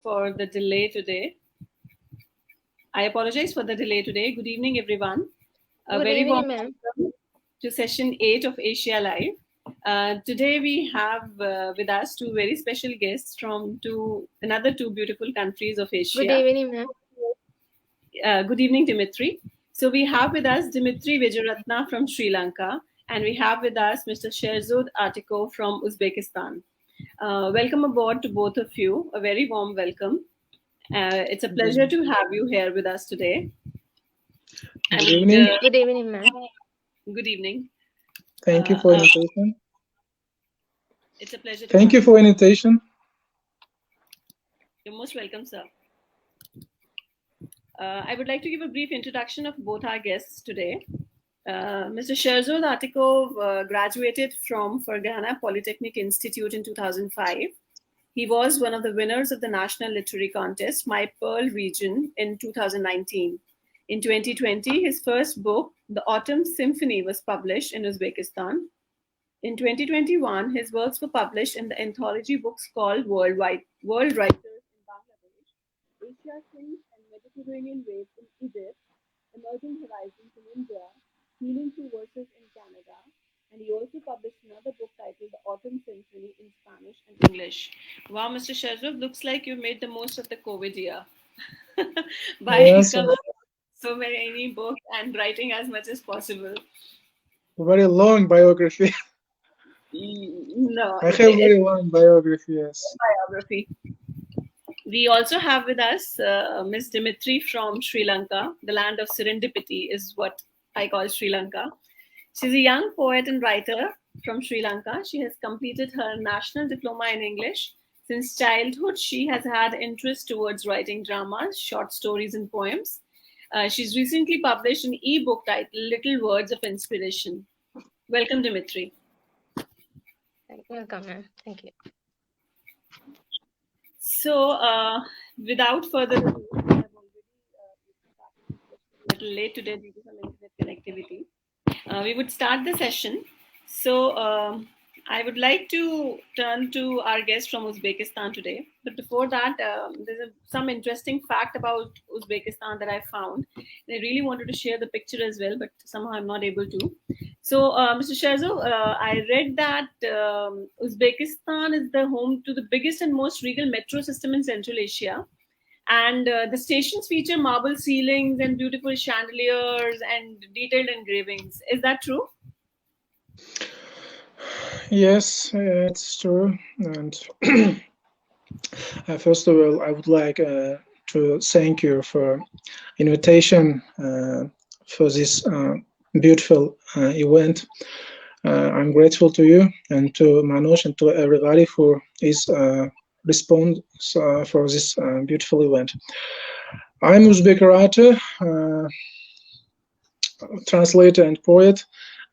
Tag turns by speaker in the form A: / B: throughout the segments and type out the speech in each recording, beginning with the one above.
A: for the delay today. I apologize for the delay today. Good evening, everyone. A very warm welcome to session 8 of Asia Live. Today we have with us two very special guests from another two beautiful countries of Asia.
B: Good evening, ma'am.
A: Good evening, Dimithri. So we have with us Dimithri Wijerathna from Sri Lanka, and we have with us Mr. Sherzod Artikov from Uzbekistan. Welcome aboard to both of you. A very warm welcome. It's a pleasure to have you here with us today.
C: Good evening.
B: Good evening, ma'am.
A: Good evening.
C: Thank you for invitation.
A: It's a pleasure.
C: Thank you for invitation.
A: You're most welcome, sir. I would like to give a brief introduction of both our guests today. Mr. Sherzod Artikov graduated from Fergana Polytechnic Institute in 2005. He was one of the winners of the National Literary Contest, My Pearl Region, in 2019. In 2020, his first book, The Autumn Symphony, was published in Uzbekistan. In 2021, his works were published in the anthology books called World Writers in Bangladesh, Asia Kings and Mediterranean Waves in Egypt, Emerging Horizons in India, Healing Through Verses in Canada, and he also published another book titled The Autumn Symphony in Spanish and English. Wow, Mr. Sherzod, looks like you made the most of the COVID year by covering so many books and writing as much as possible.
C: Very long biography.
A: No,
C: I have very long biography. Yes.
A: Biography. We also have with us Ms. Dimithri from Sri Lanka. The land of serendipity is what I call Sri Lanka. She's a young poet and writer from Sri Lanka. She has completed her national diploma in English. Since childhood, she has had interest towards writing dramas, short stories, and poems. She's recently published an e-book titled Little Words of Inspiration. Welcome, Dimithri.
B: Welcome, ma'am. Thank you.
A: So, without further ado, I have already started a little late today due to some internet connectivity. We would start the session. So, I would like to turn to our guest from Uzbekistan today. But before that, there's some interesting fact about Uzbekistan that I found. And I really wanted to share the picture as well, but somehow I'm not able to. So, Mr. Sherzod, I read that Uzbekistan is the home to the biggest and most regal metro system in Central Asia. And the stations feature marble ceilings and beautiful chandeliers and detailed engravings. Is that true?
C: Yes, it's true. And first of all, I would like to thank you for invitation for this beautiful event. I'm grateful to you and to Manoj and to everybody for his response for this beautiful event. I'm Uzbek writer, translator and poet.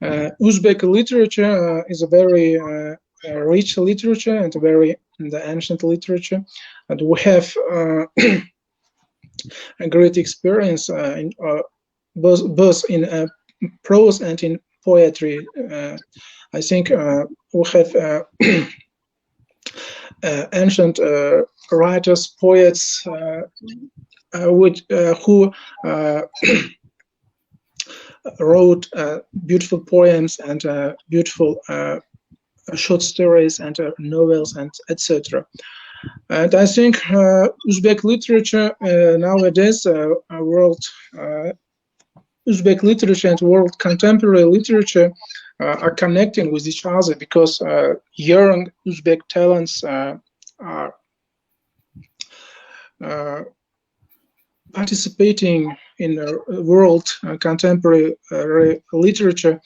C: Uzbek literature is a very rich literature and the ancient literature, and we have a great experience in both in prose and in poetry. I think we have ancient writers, poets, who wrote beautiful poems and beautiful short stories and novels and etc. And I think Uzbek literature nowadays, Uzbek literature and world contemporary literature are connecting with each other because young Uzbek talents are participating in world contemporary literature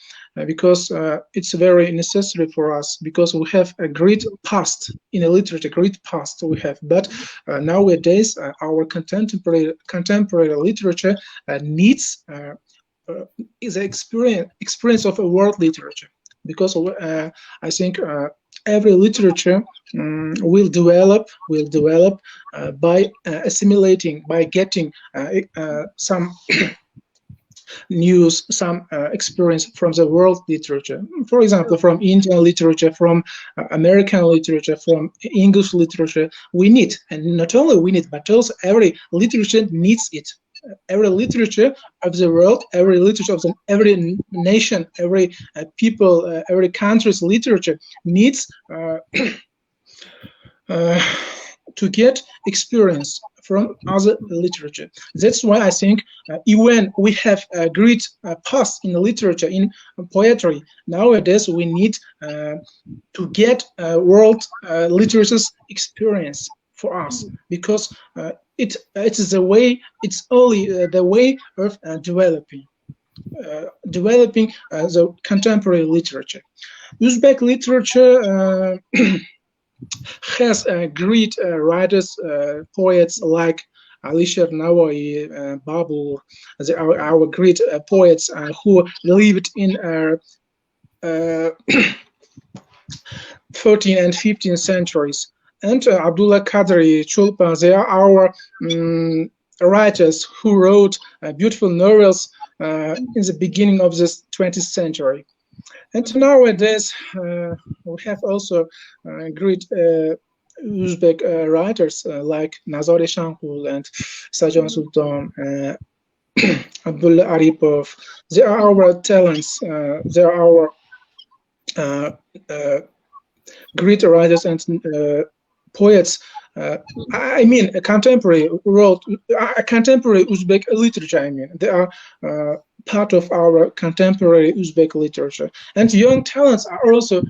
C: because it's very necessary for us, because we have a great past in a literature, great past we have, but nowadays our contemporary literature needs is an experience of a world literature, because I think every literature will develop by assimilating, by getting some news, some experience from the world literature. For example, from Indian literature, from American literature, from English literature. We need, and not only we need, but also every literature needs it. Every literature of the world, every literature of every nation, every people, every country's literature needs to get experience from other literature. That's why I think even we have a great past in literature, in poetry, nowadays we need to get world literature's experience for us, because it is the way, it's only the way of developing the contemporary literature. Uzbek literature has great writers, poets like Alisher Navoiy, Babur, our great poets who lived in 14th and 15th centuries. And Abdullah Qadri, Chulpan, they are our writers who wrote beautiful novels in the beginning of this 20th century. And nowadays, we have also great Uzbek writers like Nazare Shankul and Sajan Sultan, Abdullah Aripov. They are our talents. They are our great writers and poets. I mean, a contemporary world, a contemporary Uzbek literature. I mean, they are part of our contemporary Uzbek literature. And young talents are also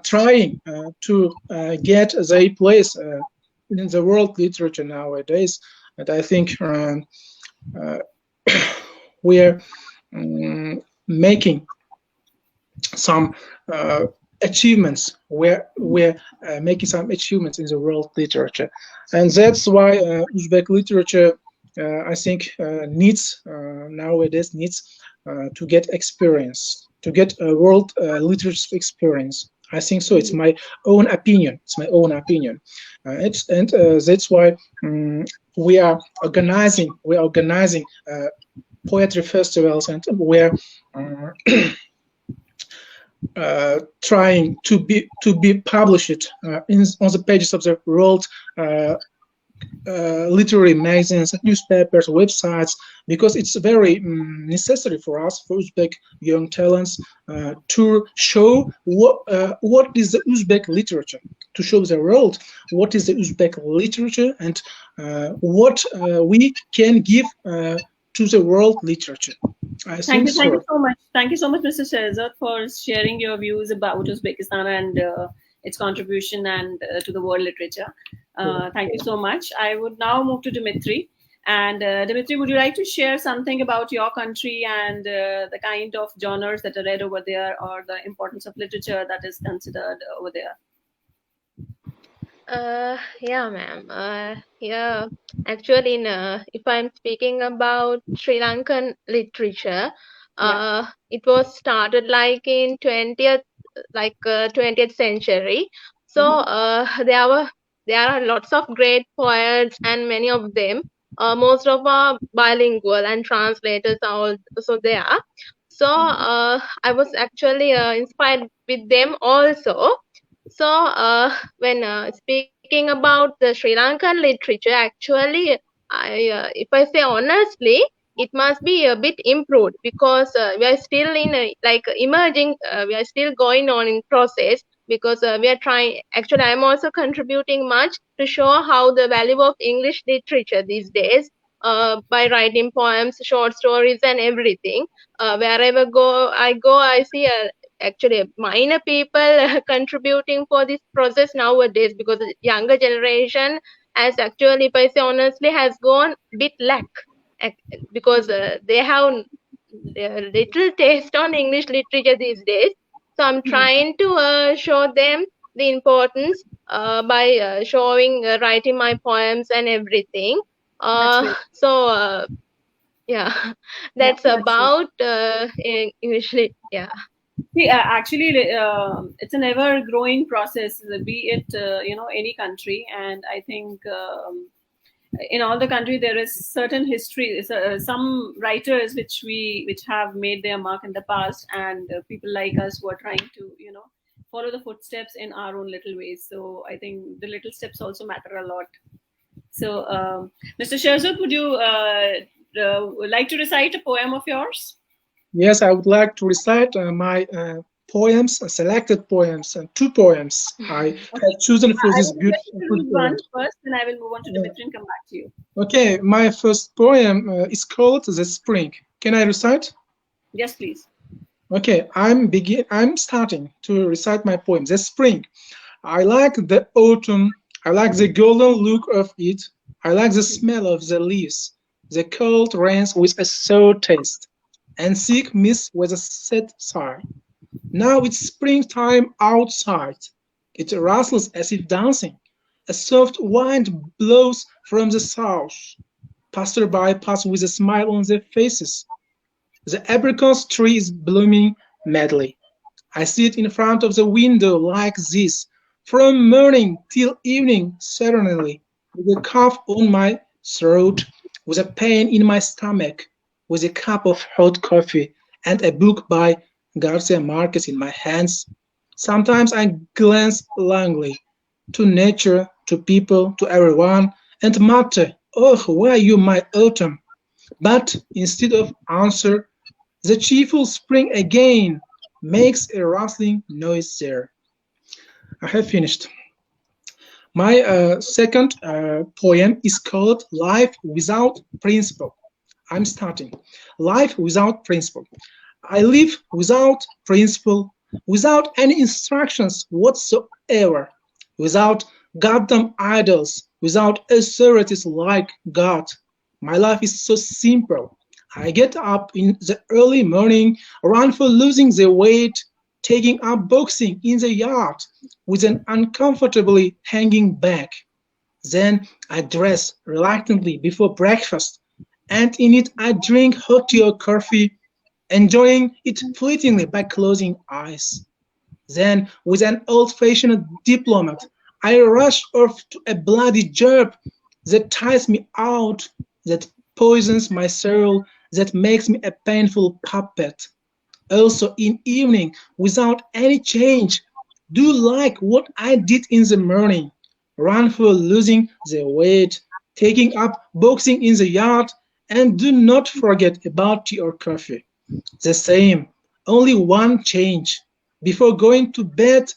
C: trying to get their place in the world literature nowadays. And I think we are making some achievements. We're making some achievements in the world literature, and that's why Uzbek literature, I think, nowadays needs to get experience, to get a world literature experience. I think so. It's my own opinion. It's my own opinion, and that's why we are organizing. Poetry festivals, and we're trying to be published on the pages of the world literary magazines, newspapers, websites, because it's very necessary for us, for Uzbek young talents, to show what is the Uzbek literature, to show the world what is the Uzbek literature, and what we can give to the world literature.
A: Thank you so much. Thank you so much, Mr. Sherzod, for sharing your views about Uzbekistan and its contribution and to the world literature. Thank you so much. I would now move to Dimithri. And Dimithri, would you like to share something about your country and the kind of genres that are read over there, or the importance of literature that is considered over there?
B: Yeah, ma'am. Yeah, actually, if I'm speaking about Sri Lankan literature, it was started like in 20th century. So there are lots of great poets, and many of them, most of are bilingual, and translators are also there. So I was actually inspired with them also. So when speaking about the Sri Lankan literature, actually, if I say honestly, it must be a bit improved, because we are still in emerging. We are still going on in process, because we are trying. Actually, I'm also contributing much to show how the value of English literature these days, by writing poems, short stories, and everything. Wherever I see actually minor people contributing for this process nowadays, because the younger generation has actually, if I say honestly, has gone bit lack, because they have little taste on English literature these days. So I'm trying to show them the importance by showing writing my poems and everything. So yeah, that's about English yeah.
A: See, actually, it's an ever-growing process, be it any country, and I think in all the country there is certain history, some writers which have made their mark in the past, and people like us who are trying to follow the footsteps in our own little ways. So I think the little steps also matter a lot. So Mr. Sherzod, would you like to recite a poem of yours?
C: Yes, I would like to recite my poems, selected poems, and 2 poems I have chosen for this beautiful
A: one first, and I will move on to Dimithri and come back to you.
C: Okay, my first poem is called The Spring. Can I recite?
A: Yes, please.
C: Okay, I'm starting to recite my poem. The spring. I like the autumn. I like the golden look of it. I like the smell of the leaves, the cold rains with a sour taste, and thick mist with a sad sigh. Now it's springtime outside. It rustles as if dancing. A soft wind blows from the south. Passerby pass with a smile on their faces. The apricot tree is blooming madly. I sit in front of the window like this, from morning till evening serenely, with a cough on my throat, with a pain in my stomach, with a cup of hot coffee and a book by Garcia Marquez in my hands. Sometimes I glance longingly to nature, to people, to everyone, and mutter, "Oh, why you, my autumn?" But instead of answer, the cheerful spring again makes a rustling noise there. I have finished. My second poem is called Life Without Principle. I'm starting. Life without principle. I live without principle, without any instructions whatsoever, without goddamn idols, without authorities like God. My life is so simple. I get up in the early morning, run for losing the weight, taking up boxing in the yard with an uncomfortably hanging back. Then I dress reluctantly before breakfast, and in it I drink hot tea or coffee, enjoying it fleetingly by closing eyes. Then, with an old-fashioned diplomat, I rush off to a bloody job that tires me out, that poisons my soul, that makes me a painful puppet. Also, in evening, without any change, do like what I did in the morning. Run for losing the weight, taking up boxing in the yard, and do not forget about tea or coffee. The same, only one change. Before going to bed,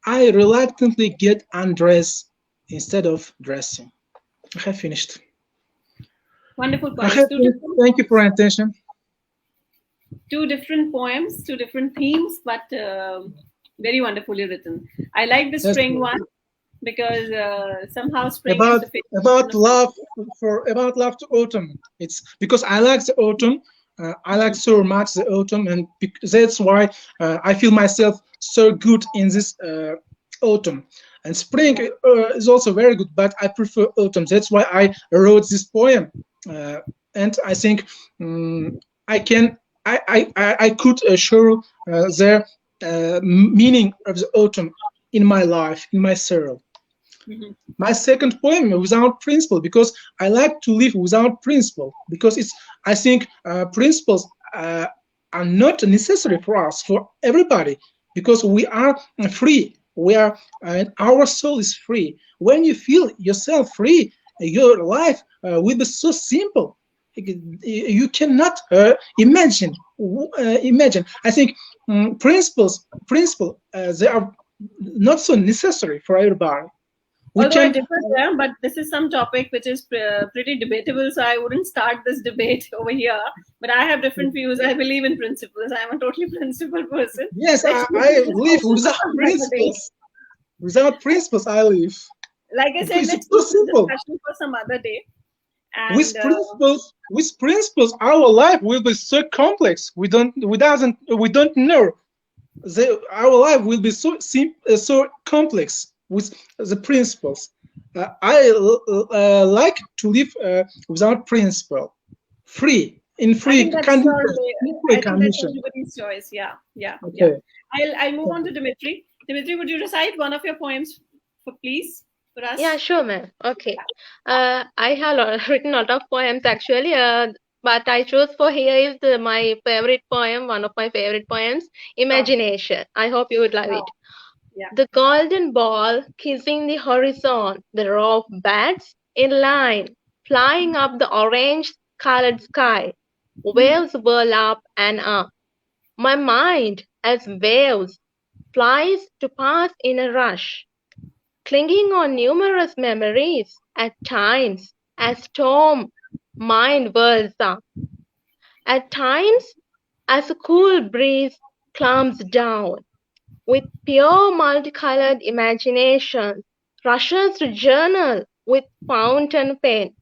C: I reluctantly get undressed instead of dressing. I have finished.
A: Wonderful poems.
C: Thank you for your attention.
A: 2 different poems, 2 different themes, but very wonderfully written. I like the spring one because somehow spring
C: about
A: is the
C: about love to autumn. It's because I like the autumn. I like so much the autumn, and that's why I feel myself so good in this autumn. And spring is also very good, but I prefer autumn. That's why I wrote this poem, and I think I could show the meaning of the autumn in my life, in my soul. Mm-hmm. My second poem, Without Principle, because I like to live without principle, because I think principles are not necessary for us, for everybody, because we are free. Our soul is free. When you feel yourself free, your life will be so simple. You cannot imagine. I think principles they are not so necessary for everybody.
A: Although I differ there, but this is some topic which is pretty debatable, so I wouldn't start this debate over here. But I have different views. I believe in principles. I'm a totally principled person.
C: Yes, I live without principles. Without principles, I live.
A: Like I said, let's do this discussion for some other day. And,
C: with principles, our life will be so complex. We don't know. Our life will be so complex with the principles. I like to live without principle, free condition.
A: I think that's everybody's choice. Yeah. Okay. Yeah. I'll move on to Dimithri. Dimithri, would you recite one of your poems, please? for us?
B: Yeah, sure, ma'am. Okay. I have written a lot of poems actually, but I chose for here is my favorite poem, one of my favorite poems,
A: Sure.
B: Imagination. I hope you would love
A: Wow.
B: it.
A: Yeah.
B: The golden ball kissing the horizon, the row of bats in line, flying up the orange colored sky.
A: Hmm.
B: Waves whirl up and up. My mind, as waves, flies to pass in a rush, clinging on numerous memories at times as storm mind whirls up. At times as a cool breeze calms down, with pure multicolored imagination, rushes to journal with fountain pen,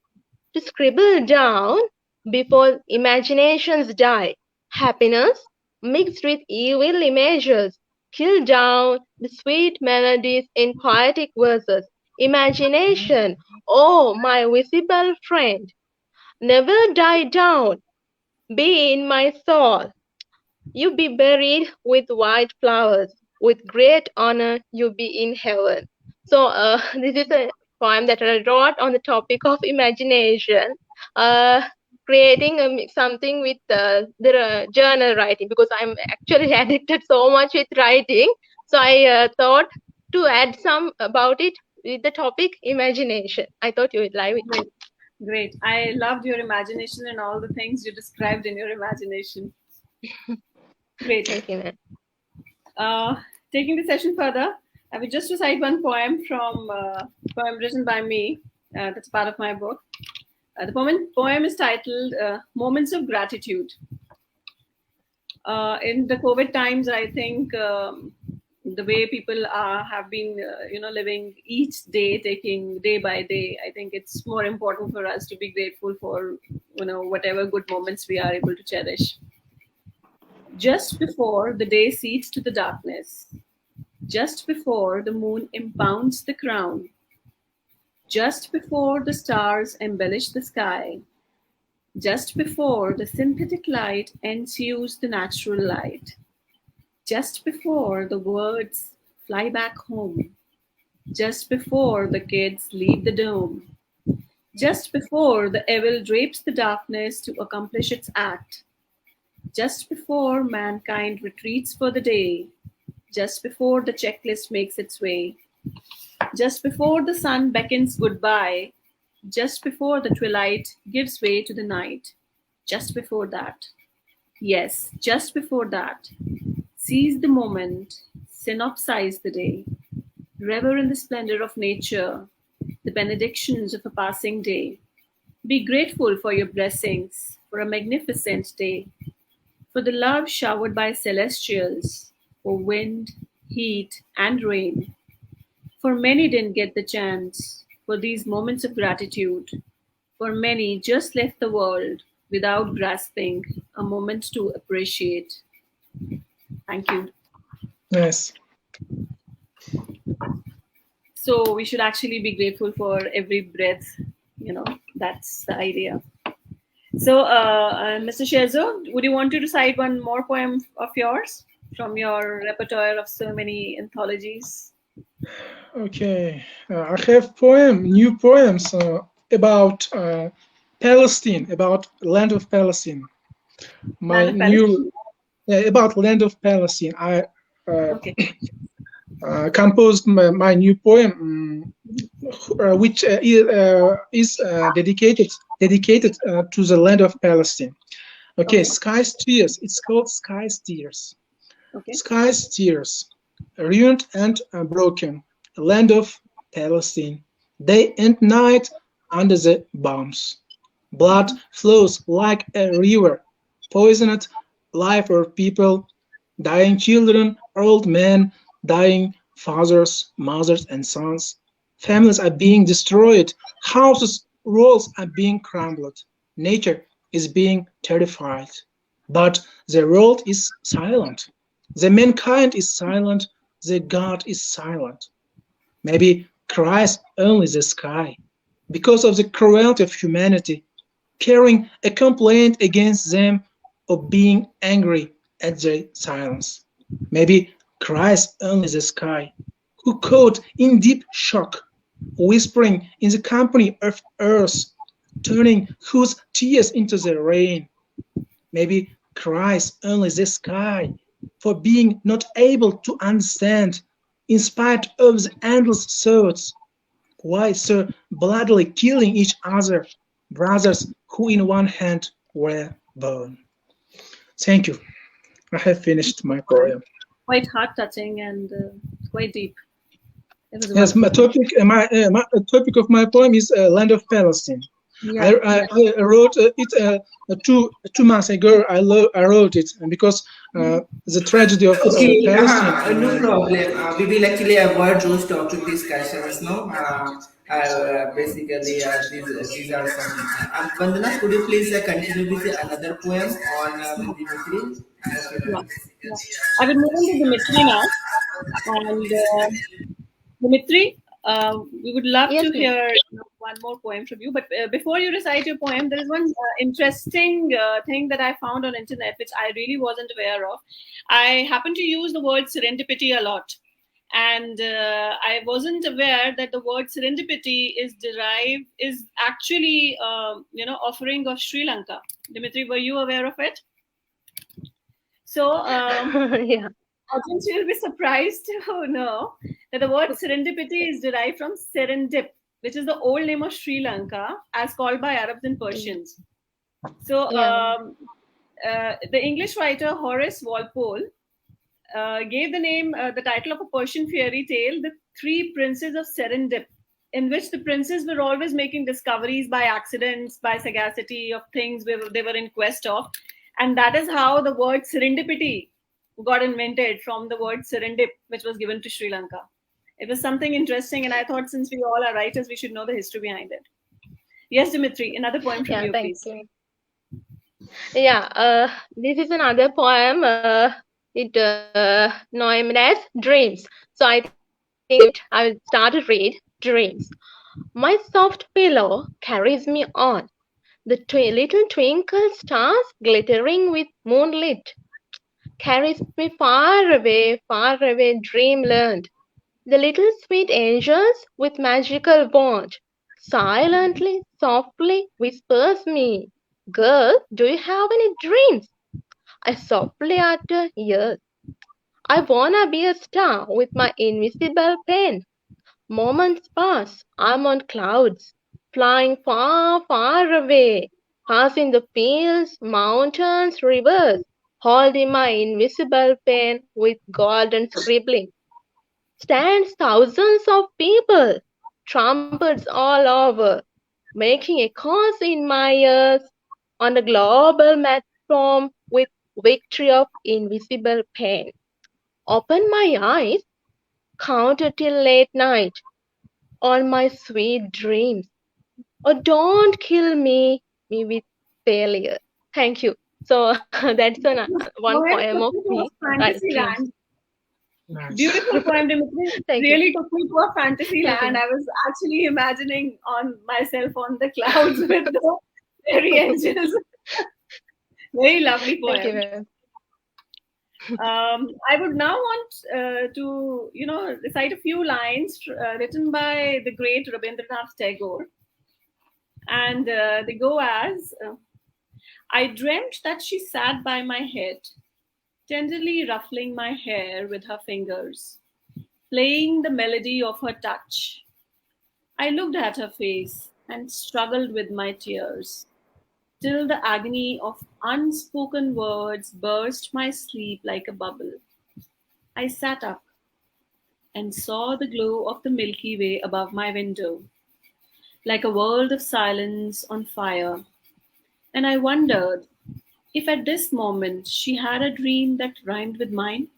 B: to scribble down before imaginations die. Happiness mixed with evil images, kill down the sweet melodies in poetic verses. Imagination, oh my visible friend, never die down, be in my soul. You be buried with white flowers. With great honor, you be in heaven. So, this is a poem that I wrote on the topic of imagination, uh, creating something with the journal writing because I'm actually addicted so much with writing. So, I thought to add some about it with the topic imagination. I thought you would like it.
A: Great. Great. I loved your imagination and all the things you described in your imagination. Great.
B: Thank you, ma'am.
A: Taking the session further, I will just recite one poem from poem written by me. That's part of my book. The poem is titled "Moments of Gratitude." In the COVID times, I think the way people have been, living each day, taking day by day, I think it's more important for us to be grateful for, whatever good moments we are able to cherish. Just before the day ceds to the darkness, just before the moon impounds the crown, just before the stars embellish the sky, just before the synthetic light ensues the natural light, just before the words fly back home, just before the kids leave the dome, just before the evil drapes the darkness to accomplish its act, just before mankind retreats for the day, just before the checklist makes its way, just before the sun beckons goodbye, just before the twilight gives way to the night, just before that, yes, just before that, seize the moment, synopsize the day, revel in the splendor of nature, the benedictions of a passing day. Be grateful for your blessings, for a magnificent day, for the love showered by celestials, for wind, heat, and rain. For many didn't get the chance for these moments of gratitude. For many just left the world without grasping a moment to appreciate. Thank you.
C: Yes.
A: So we should actually be grateful for every breath. That's the idea. So, Mr. Sherzod, would you want to recite one more poem of yours from your repertoire of so many anthologies?
C: Okay. I have new poems about Palestine, about land of Palestine.
A: Land
C: My
A: of Palestine.
C: new about land of Palestine. I
A: Okay.
C: composed my new poem, which is dedicated to the land of Palestine. Okay,
A: Okay.
C: Sky's Tears. It's called Sky's Tears.
A: Okay.
C: Sky's Tears, ruined and broken, land of Palestine, day and night under the bombs. Blood flows like a river, poisoned life of people, dying children, old men, dying fathers, mothers, and sons. Families are being destroyed, houses, walls are being crumbled, nature is being terrified. But the world is silent. The mankind is silent, the God is silent. Maybe cries only the sky, because of the cruelty of humanity, carrying a complaint against them of being angry at their silence. Maybe cries only the sky, who caught in deep shock, whispering in the company of earth, turning whose tears into the rain. Maybe cries only the sky for being not able to understand, in spite of the endless thoughts, why so bloodily killing each other, brothers who in one hand were born. Thank you. I have finished my poem.
A: Quite heart-touching and quite deep. It was
C: Yes,
A: wonderful.
C: my topic of my poem is Land of Palestine.
A: Yeah.
C: I wrote it 2 months ago. I wrote it because the tragedy of
D: Okay,
C: Palestine.
D: no problem. We will actually avoid those topic discussions. No, basically, these are some. Vandana, could you please continue with another poem on with Dimitri? Okay,
A: Yeah.
D: ma'am.
A: Yeah. I will move on to Dimitri now. And Dimitri, we would love
B: Yes,
A: to
B: ma'am.
A: hear one more poem from you. But before you recite your poem, there is one interesting thing that I found on internet, which I really wasn't aware of. I happen to use the word serendipity a lot. And I wasn't aware that the word serendipity is actually, offering of Sri Lanka. Dimitri, were you aware of it? So,
B: Yeah.
A: audience will be surprised to know that the word serendipity is derived from serendip, which is the old name of Sri Lanka, as called by Arabs and Persians. So,
B: Yeah.
A: the English writer Horace Walpole gave the title of a Persian fairy tale, The Three Princes of Serendip, in which the princes were always making discoveries by accidents, by sagacity of things they were in quest of. And that is how the word serendipity got invented, from the word serendip, which was given to Sri Lanka. It was something interesting, and I thought since we all are writers, we should know the history behind it. Yes, Dimitri, another poem from
B: Yeah.
A: you,
B: Thank
A: please.
B: you. Yeah. This is another poem. It named as Dreams. So I think I will start to read Dreams. My soft pillow carries me on. The little twinkle stars glittering with moonlit carries me far away, dreamland. The little sweet angels with magical wand silently, softly whispers me, "Girl, do you have any dreams?" I softly utter, "Yes. I wanna be a star with my invisible pen." Moments pass, I'm on clouds, flying far away, passing the fields, mountains, rivers, holding my invisible pen with golden scribbling. Stands thousands of people, trumpets all over, making echoes in my ears on the global platform with victory of invisible pen. Open my eyes, counted till late night, all my sweet dreams. Oh, don't kill me with failure. Thank you. So that's one
A: Poem
B: poem
A: took
B: of
A: me to a
B: me,
A: fantasy
B: Dreams.
A: land.
C: Nice.
A: Beautiful poem, Dimitri.
B: Thank you.
A: Really took me to a fantasy
B: Thank
A: land.
B: you.
A: I was actually imagining on myself on the clouds with the fairy angels. Very lovely
B: Thank you,
A: poem.
B: ma'am.
A: I would now want to, recite a few lines written by the great Rabindranath Tagore, and they go as: I dreamt that she sat by my head, tenderly ruffling my hair with her fingers, playing the melody of her touch. I looked at her face and struggled with my tears, till the agony of unspoken words burst my sleep like a bubble. I sat up and saw the glow of the Milky Way above my window, like a world of silence on fire. And I wondered if at this moment she had a dream that rhymed with mine.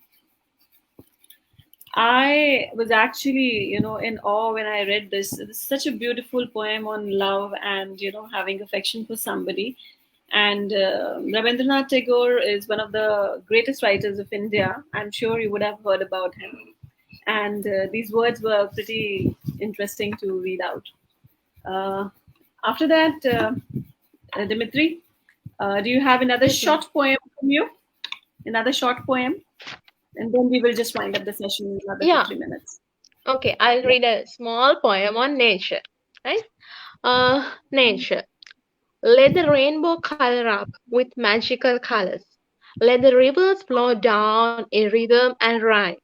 A: I was actually, in awe when I read this. It's such a beautiful poem on love and, having affection for somebody. And Rabindranath Tagore is one of the greatest writers of India. I'm sure you would have heard about him. And these words were pretty interesting to read out. Uh, After that, Dimitri, do you have another
B: Yes, ma'am.
A: short poem from you? Another short poem? And then we will just wind up the session in another 2
B: Yeah,
A: 3 minutes.
B: Okay, I'll read a small poem on nature. Right? Nature. Let the rainbow color up with magical colors. Let the rivers flow down in rhythm and rhyme.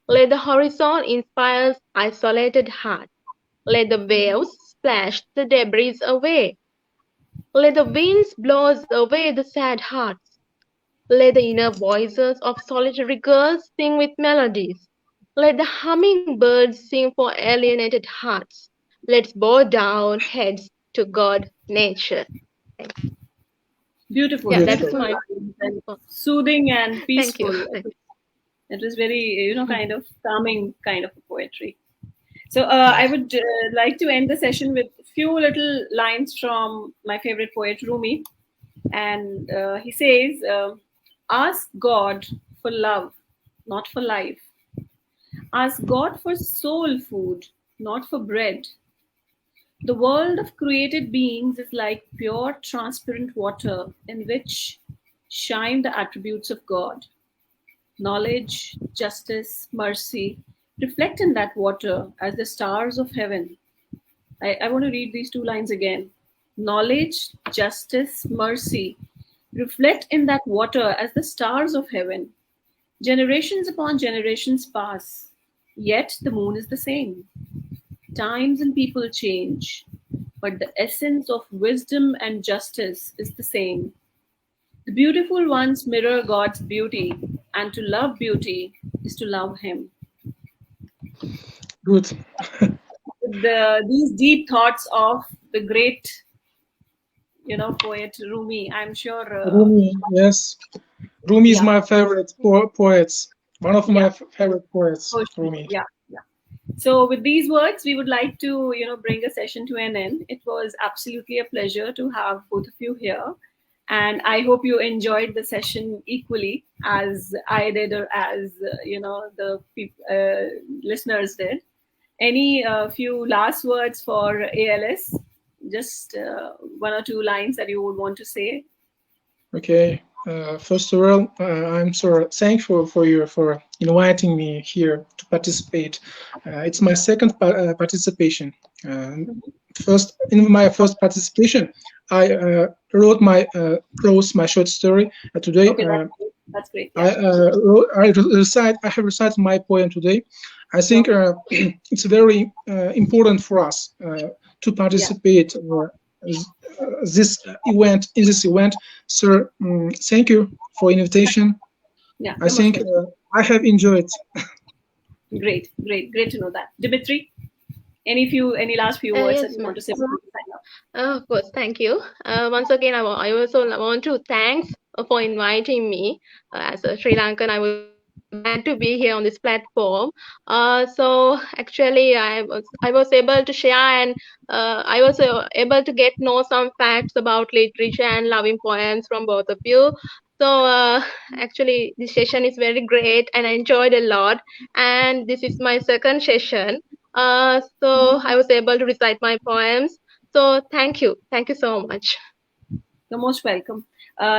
B: Let the horizon inspire isolated hearts. Let the waves splash the debris away. Let the winds blow away the sad hearts. Let the inner voices of solitary girls sing with melodies. Let the hummingbirds sing for alienated hearts. Let's bow down heads to God, nature.
A: Beautiful,
B: Yeah,
C: Beautiful.
B: that's
A: beautiful
B: my.
A: lines and soothing and
B: Thank you.
A: peaceful. It was very, kind of calming kind of poetry. So I
C: Yes.
A: would like to end the session with a few little lines from my favorite poet Rumi, and he says, "Ask God for love, not for life. Ask God for soul food, not for bread. The world of created beings is like pure, transparent water in which shine the attributes of God. Knowledge, justice, mercy reflect in that water as the stars of heaven." I want to read these two lines again. Knowledge, justice, mercy reflect in that water as the stars of heaven. Generations upon generations pass, yet the moon is the same. Times and people change, but the essence of wisdom and justice is the same. The beautiful ones mirror God's beauty, and to love beauty is to love Him.
C: Good.
A: These deep thoughts of the great, poet Rumi, I'm sure.
C: Rumi, yes. Rumi is
A: Yeah,
C: my favorite poets. One of
A: yeah,
C: my favorite poets,
A: for sure.
C: Rumi.
A: Yeah, yeah. So, with these words, we would like to, bring a session to an end. It was absolutely a pleasure to have both of you here, and I hope you enjoyed the session equally as I did, or as the listeners did. Any few last words for ALS? Just one or two lines that you would want to say.
C: Okay. First of all, I'm so thankful for you for inviting me here to participate. It's my second participation. First, in my first participation, I wrote my prose, my short story. Today,
A: Okay, that's great.
C: I
A: Yeah,
C: I have recited my poem today. I think
A: sure.
C: it's very important for us to
A: Yeah,
C: participate this event in this event. Sir, thank you for invitation.
A: yeah.
C: I
A: You're most
C: think
A: welcome.
C: I have enjoyed.
A: Great, great, great to know that. Dimitri, any last few words that
B: Yes,
A: you
B: ma'am.
A: want to say before we sign off?
B: Of course, thank you. Once again, I also want to thanks for inviting me. As a Sri Lankan, I was glad to be here on this platform. So actually, I was able to share, and I was able to get know some facts about literature and loving poems from both of you. So actually, this session is very great, and I enjoyed a lot. And this is my second session. So I was able to recite my poems. So thank you so much.
A: You're most welcome.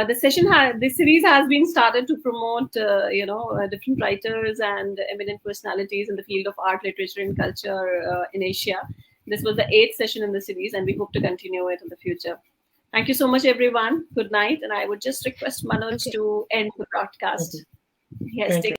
A: This series has been started to promote, different writers and eminent personalities in the field of art, literature, and culture in Asia. This was the eighth session in the series, and we hope to continue it in the future. Thank you so much, everyone. Good night, and I would just request Manoj
B: Okay.
A: to end the
C: Thank
A: broadcast.
C: you.
A: Yes,
C: Thank
A: take
C: you.